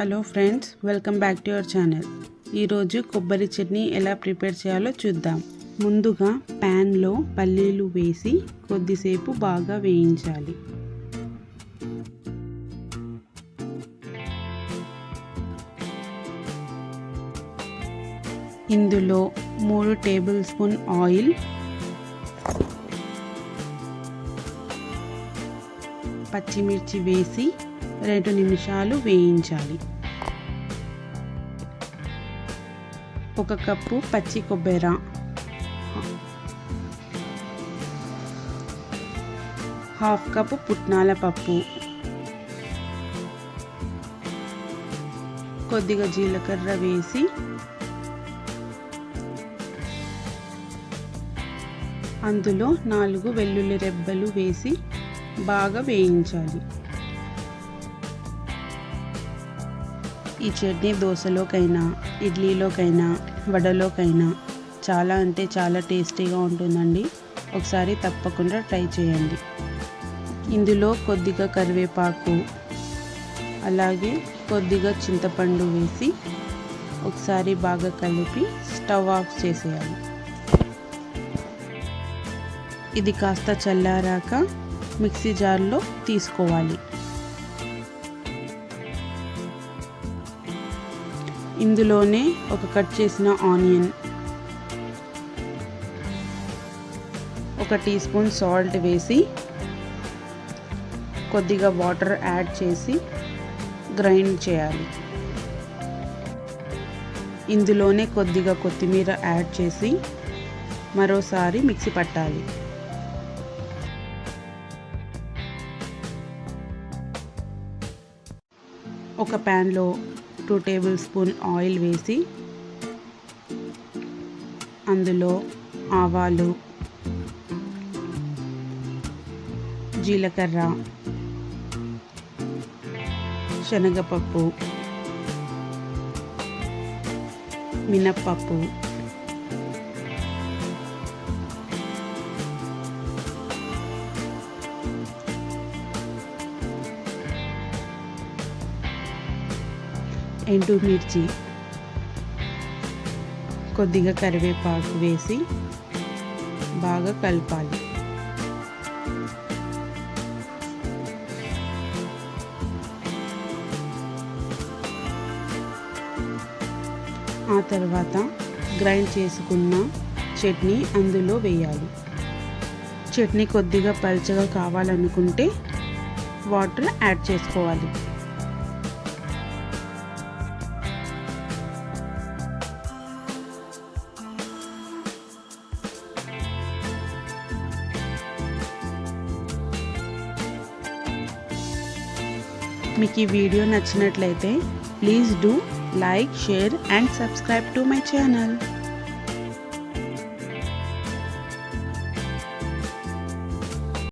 Hello friends, welcome back to your channel. ఈరోజు కొబ్బరి చట్నీ ఎలా ప్రిపేర్ చేయాలో చూద్దాం. ముందుగా ప్యాన్లో పల్లీలు వేసి కొద్దిసేపు బాగా వేయించాలి. ఇందులో 3 టేబుల్ స్పూన్ ఆయిల్, పచ్చిమిర్చి వేసి 2 నిమిషాలు వేయించాలి. 1 కప్పు పచ్చి కొబ్బరి, హాఫ్ కప్పు పుట్నాల పప్పు, కొద్దిగా జీలకర్ర వేసి అందులో 4 వెల్లుల్లి రెబ్బలు వేసి బాగా వేయించాలి. ఈ చట్నీ దోశలోకైనా, ఇడ్లీలోకైనా, వడలోకైనా చాలా అంటే చాలా టేస్టీగా ఉంటుందండి. ఒకసారి తప్పకుండా ట్రై చేయండి. ఇందులో కొద్దిగా కరివేపాకు, అలాగే కొద్దిగా చింతపండు వేసి ఒకసారి బాగా కలిపి స్టవ్ ఆఫ్ చేసేయాలి. ఇది కాస్త చల్లారాక మిక్సీ జార్లో తీసుకోవాలి. ఇందులోనే ఒక కట్ చేసిన ఆనియన్, 1 టీ స్పూన్ సాల్ట్ వేసి కొద్దిగా వాటర్ యాడ్ చేసి గ్రైండ్ చేయాలి. ఇందులోనే కొద్దిగా కొత్తిమీర యాడ్ చేసి మరోసారి మిక్సీ పట్టాలి. ఒక ప్యాన్లో 2 టేబుల్ స్పూన్ ఆయిల్ వేసి అందులో ఆవాలు, జీలకర్ర, శనగపప్పు, మినప్పప్పు, ఎండుమిర్చి, కొద్దిగా కరివేపాకు వేసి బాగా కలపాలి. ఆ తర్వాత గ్రైండ్ చేసుకున్న చట్నీ అందులో వేయాలి. చట్నీ కొద్దిగా పల్చగా కావాలనుకుంటే వాటర్ యాడ్ చేసుకోవాలి. మీకు ఈ వీడియో నచ్చినట్లయితే please do like, share and subscribe to my channel.